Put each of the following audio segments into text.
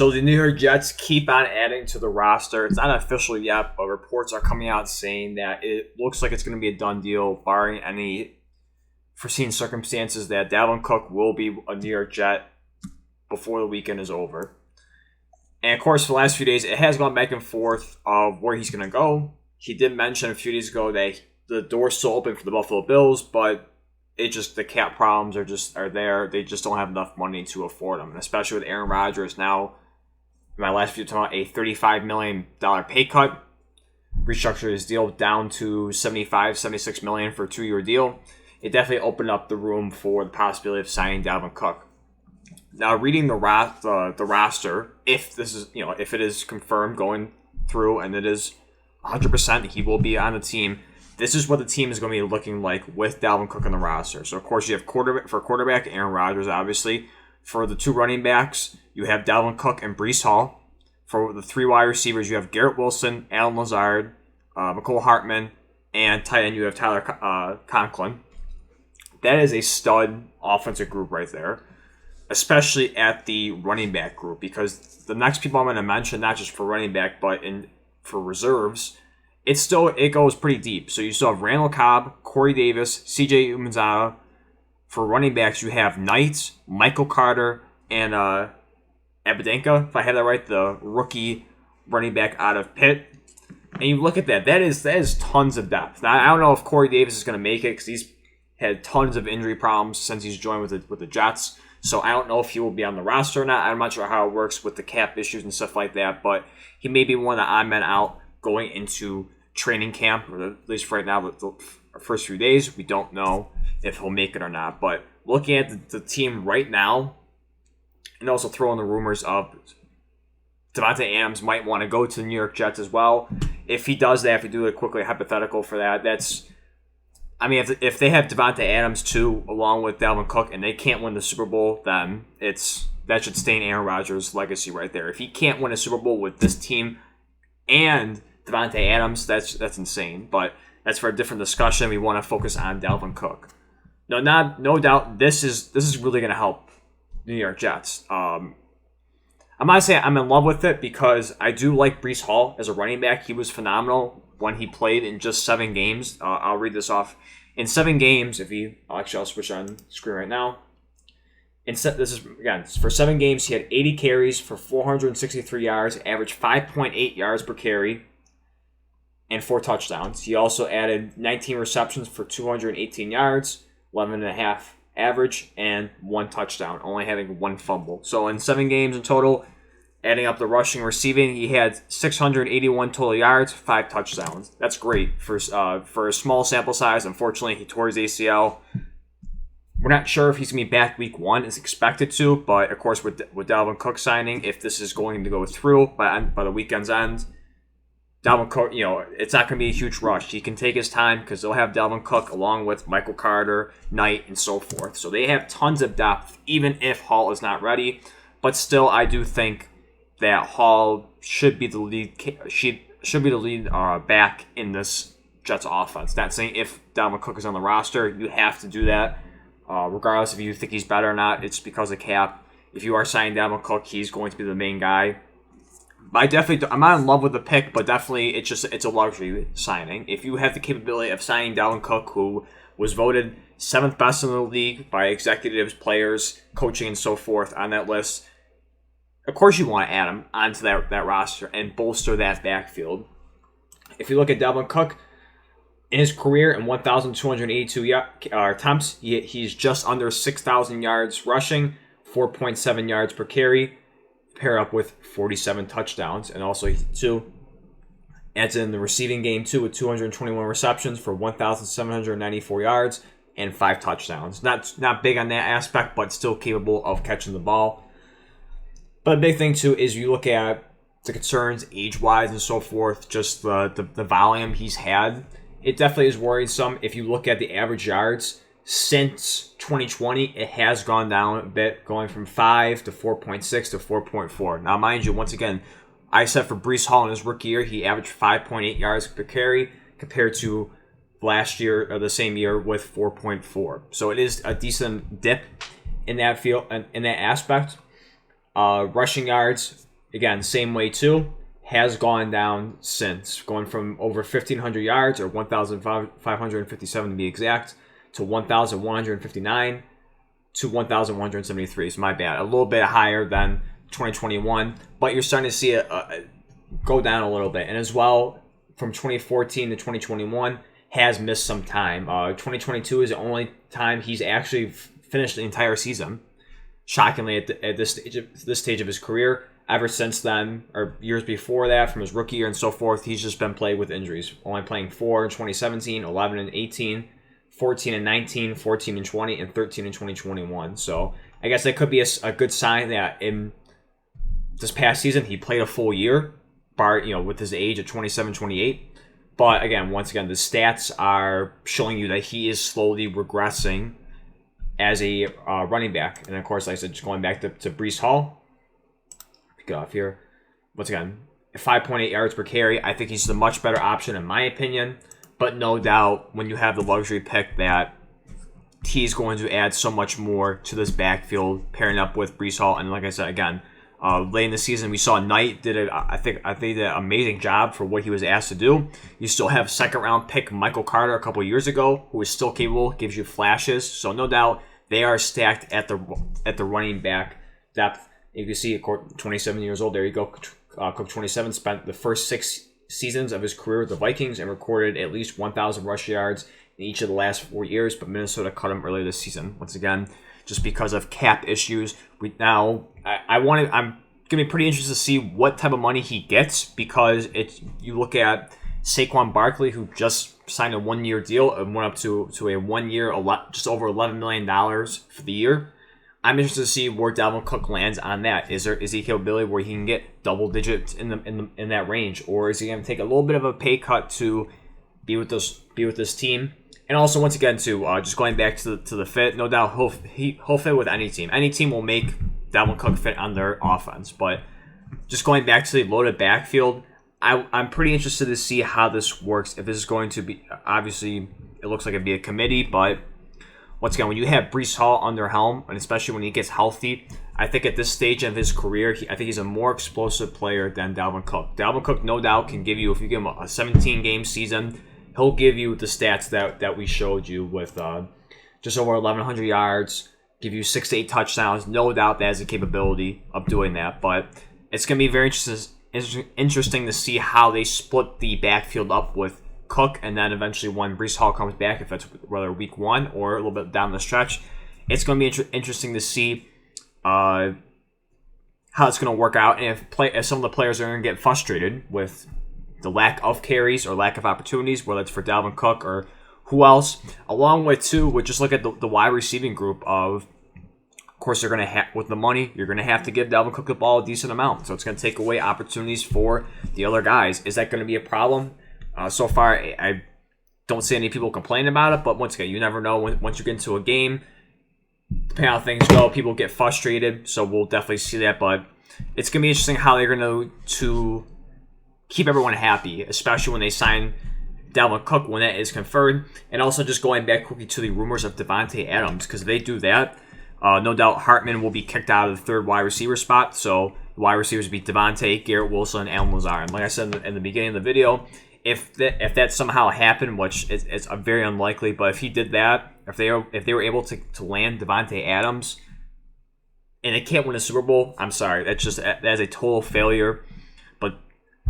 So the New York Jets keep on adding to the roster. It's not official yet, but reports are coming out saying that it looks like it's going to be a done deal, barring any foreseen circumstances, that Dalvin Cook will be a New York Jet before the weekend is over. And of course, for the last few days, it has gone back and forth of where he's going to go. He did mention a few days ago that the door's still open for the Buffalo Bills, but the cap problems are there. They just don't have enough money to afford them, and especially with Aaron Rodgers now. In my last video, talking about a $35 million pay cut, restructured his deal down to $76 million for a 2-year deal. It definitely opened up the room for the possibility of signing Dalvin Cook. Now, reading the roster, if it is confirmed going through and it is 100% he will be on the team, this is what the team is going to be looking like with Dalvin Cook on the roster. So, of course, you have quarterback Aaron Rodgers, obviously. For the 2 running backs, you have Dalvin Cook and Breece Hall. For the 3 wide receivers, you have Garrett Wilson, Allen Lazard, McCole Hartman, and tight end, you have Tyler Conklin. That is a stud offensive group right there, especially at the running back group, because the next people I'm going to mention, not just for running back, but for reserves, it goes pretty deep. So you still have Randall Cobb, Corey Davis, C.J. Umanzada. For running backs, you have Knight, Michael Carter, and Abadenka, if I have that right, the rookie running back out of Pitt. And you look at that is tons of depth. Now, I don't know if Corey Davis is going to make it because he's had tons of injury problems since he's joined with the Jets. So I don't know if he will be on the roster or not. I'm not sure how it works with the cap issues and stuff like that, but he may be one of the odd men out going into training camp, or at least for right now, the first few days. We don't know if he'll make it or not. But looking at the team right now, and also throwing the rumors of Davante Adams might want to go to the New York Jets as well. If he does that, if we do a quickly hypothetical for that, if they have Davante Adams too, along with Dalvin Cook, and they can't win the Super Bowl, then that should stain Aaron Rodgers' legacy right there. If he can't win a Super Bowl with this team and Davante Adams, that's insane. But that's for a different discussion. We want to focus on Dalvin Cook. No doubt, this is really going to help New York Jets. I'm not saying I'm in love with it, because I do like Breece Hall as a running back. He was phenomenal when he played in just 7 games. I'll read this off. In 7 games, I'll switch on screen right now. This is, again, for 7 games, he had 80 carries for 463 yards, averaged 5.8 yards per carry, and 4 touchdowns. He also added 19 receptions for 218 yards, 11.5 average, and 1 touchdown, only having 1 fumble. So in 7 games in total, adding up the rushing, receiving, he had 681 total yards, 5 touchdowns. That's great for a small sample size. Unfortunately, he tore his ACL. We're not sure if he's going to be back week 1. It's expected to, but of course with Dalvin Cook signing, if this is going to go through by the weekend's end, Dalvin Cook, it's not going to be a huge rush. He can take his time because they'll have Dalvin Cook along with Michael Carter, Knight, and so forth. So they have tons of depth, even if Hall is not ready. But still, I do think that Hall should be the lead back in this Jets offense. Not saying if Dalvin Cook is on the roster, you have to do that. Regardless if you think he's better or not, it's because of cap. If you are signing Dalvin Cook, he's going to be the main guy. But I'm not in love with the pick, but definitely it's a luxury signing. If you have the capability of signing Dalvin Cook, who was voted 7th best in the league by executives, players, coaching, and so forth on that list, of course you want to add him onto that roster and bolster that backfield. If you look at Dalvin Cook, in his career in 1,282 attempts, he's just under 6,000 yards rushing, 4.7 yards per carry, pair up with 47 touchdowns. And also, he too adds in the receiving game too with 221 receptions for 1,794 yards and 5 touchdowns. Not big on that aspect, but still capable of catching the ball. But the big thing too is you look at the concerns age-wise and so forth, just the volume he's had. It definitely is worrisome. If you look at the average yards since 2020, it has gone down a bit, going from 5 to 4.6 to 4.4. Now, mind you, once again, I said for Breece Hall in his rookie year, he averaged 5.8 yards per carry compared to last year or the same year with 4.4. So it is a decent dip in that field, in that aspect. Rushing yards, again, same way too, has gone down since, going from over 1,500 yards, or 1,557 to be exact, to 1,159 to 1,173. So my bad. A little bit higher than 2021, but you're starting to see it go down a little bit. And as well, from 2014 to 2021, has missed some time. 2022 is the only time he's actually finished the entire season. Shockingly, at this stage of his career. Ever since then, or years before that, from his rookie year and so forth, he's just been plagued with injuries. Only playing 4 in 2017, 11 and 18, 14 and 19, 14 and 20, and 13 in 2021. So I guess that could be a good sign that in this past season he played a full year, with his age at 27, 28. But again, once again, the stats are showing you that he is slowly regressing as a running back. And of course, like I said, just going back to Breece Hall. Get off here. Once again, 5.8 yards per carry. I think he's the much better option in my opinion. But no doubt, when you have the luxury pick, that he's going to add so much more to this backfield, pairing up with Breece Hall. And like I said, again, late in the season, we saw Knight did it. I think did an amazing job for what he was asked to do. You still have second round pick Michael Carter a couple years ago, who is still capable, gives you flashes. So no doubt they are stacked at the running back depth. You can see, 27 years old. There you go. Cook 27 spent the first 6 seasons of his career with the Vikings and recorded at least 1,000 rush yards in each of the last 4 years. But Minnesota cut him earlier this season. Once again, just because of cap issues. I'm gonna be pretty interested to see what type of money he gets, because you look at Saquon Barkley, who just signed a 1-year deal and went up to a 1 year, just over $11 million for the year. I'm interested to see where Dalvin Cook lands on that. Is he a capability where he can get double digits in that range, or is he going to take a little bit of a pay cut to be with this team? And also, once again, just going back to the fit, no doubt he'll fit with any team. Any team will make Dalvin Cook fit on their offense. But just going back to the loaded backfield, I'm pretty interested to see how this works. If this is going to be, obviously, it looks like it'd be a committee, but once again, when you have Breece Hall under helm, and especially when he gets healthy, I think at this stage of his career, I think he's a more explosive player than Dalvin Cook. Dalvin Cook, no doubt, can give you, if you give him a 17-game season, he'll give you the stats that we showed you with just over 1,100 yards, give you 6 to 8 touchdowns. No doubt that has the capability of doing that. But it's going to be very interesting to see how they split the backfield up with Cook, and then eventually when Breece Hall comes back, if that's whether week 1 or a little bit down the stretch, it's going to be interesting to see how it's going to work out, and if some of the players are going to get frustrated with the lack of carries or lack of opportunities, whether it's for Dalvin Cook or who else, along with just look at the wide receiving group of course, they're going to with the money, you're going to have to give Dalvin Cook the ball a decent amount, so it's going to take away opportunities for the other guys. Is that going to be a problem? So far, I don't see any people complaining about it, but once again, you never know. Once you get into a game, depending on how things go, people get frustrated, so we'll definitely see that. But it's going to be interesting how they're going to keep everyone happy, especially when they sign Dalvin Cook, when that is confirmed. And also just going back quickly to the rumors of Davante Adams, because if they do that, no doubt Hartman will be kicked out of the third wide receiver spot, so the wide receivers would be Davante, Garrett Wilson, and Allen Lazard. And like I said in the beginning of the video, if that somehow happened, which it's very unlikely, but if he did that, if they were able to land Davante Adams and they can't win a Super Bowl, I'm sorry, that is a total failure. But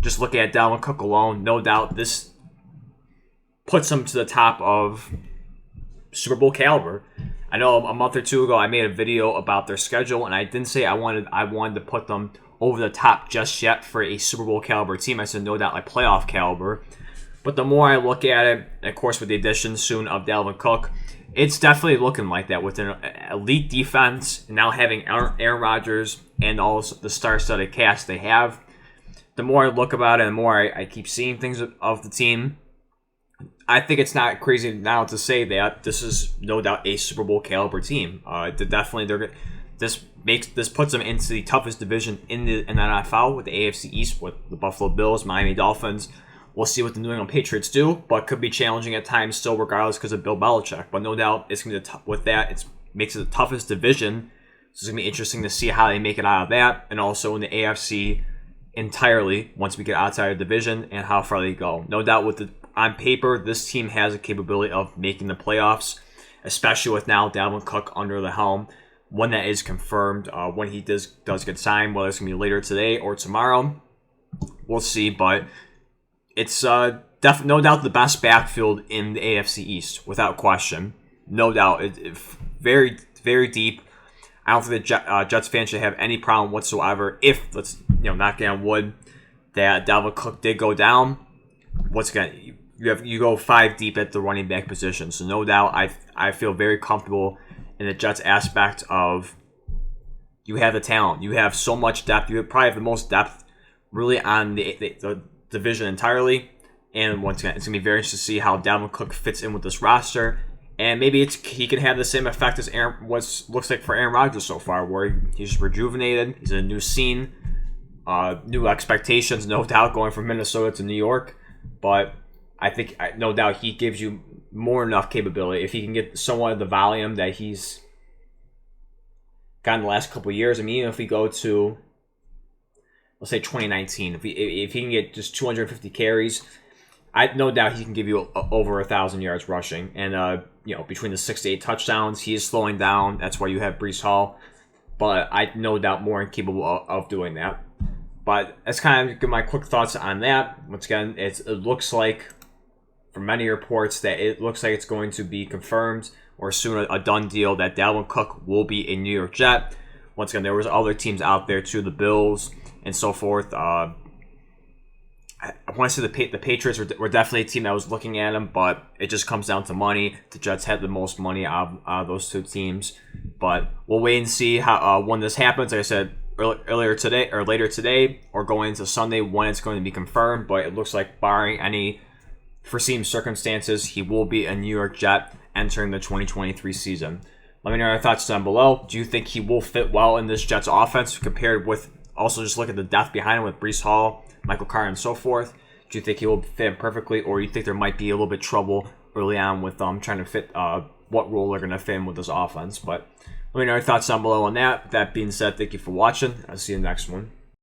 just looking at Dalvin Cook alone, no doubt this puts him to the top of Super Bowl caliber. I know a month or two ago I made a video about their schedule, and I didn't say I wanted to put them over the top just yet for a Super Bowl caliber team. I said no doubt like playoff caliber. But the more I look at it, and of course with the addition soon of Dalvin Cook, it's definitely looking like that with an elite defense, and now having Aaron Rodgers and all the star-studded cast they have. The more I look about it, the more I keep seeing things of the team, I think it's not crazy now to say that this is no doubt a Super Bowl caliber team. This puts them into the toughest division in the NFL with the AFC East, with the Buffalo Bills, Miami Dolphins. We'll see what the New England Patriots do, but could be challenging at times still, regardless, because of Bill Belichick. But no doubt it's going to be with that. It makes it the toughest division So it's going to be interesting to see how they make it out of that. And also in the AFC entirely, once we get outside of the division, and how far they go. No doubt on paper, this team has a capability of making the playoffs, especially with now Dalvin Cook under the helm. When that is confirmed, when he does get signed, whether it's going to be later today or tomorrow, we'll see. But it's no doubt the best backfield in the AFC East, without question. No doubt. It's very, very deep. I don't think the Jets fans should have any problem whatsoever if, let's knock on wood, that Dalvin Cook did go down. Once again, you go 5 deep at the running back position. So no doubt, I feel very comfortable in the Jets aspect of you have the talent. You have so much depth. You probably have the most depth really on the division entirely. And once again, it's going to be very interesting to see how Dalvin Cook fits in with this roster. And maybe he can have the same effect as looks like for Aaron Rodgers so far, where he's just rejuvenated. He's in a new scene, new expectations, no doubt, going from Minnesota to New York. But I think, no doubt, he gives you more enough capability. If he can get somewhat of the volume that he's gotten the last couple of years. I mean, even if we go to, let's say 2019, if he can get just 250 carries, no doubt he can give you over 1,000 yards rushing. And, between the 6 to 8 touchdowns, he is slowing down. That's why you have Breece Hall. But I no doubt more capable of doing that. But that's kind of my quick thoughts on that. Once again, it looks like, from many reports, that it looks like it's going to be confirmed or soon a done deal that Dalvin Cook will be a New York Jet. Once again, there was other teams out there too, the Bills and so forth. I want to say the Patriots were definitely a team that was looking at him, but it just comes down to money. The Jets had the most money out of those two teams. But we'll wait and see how when this happens. Like I said, earlier today or later today or going into Sunday when it's going to be confirmed. But it looks like, barring any foreseen circumstances, he will be a New York Jet entering the 2023 season. Let me know your thoughts down below. Do you think he will fit well in this Jets offense compared with, also just look at the depth behind him with Breece Hall, Michael Carter, and so forth? Do you think he will fit perfectly, or you think there might be a little bit of trouble early on with trying to fit what role they're going to fit in with this offense? But let me know your thoughts down below on that. With that being said, thank you for watching. I'll see you in the next one.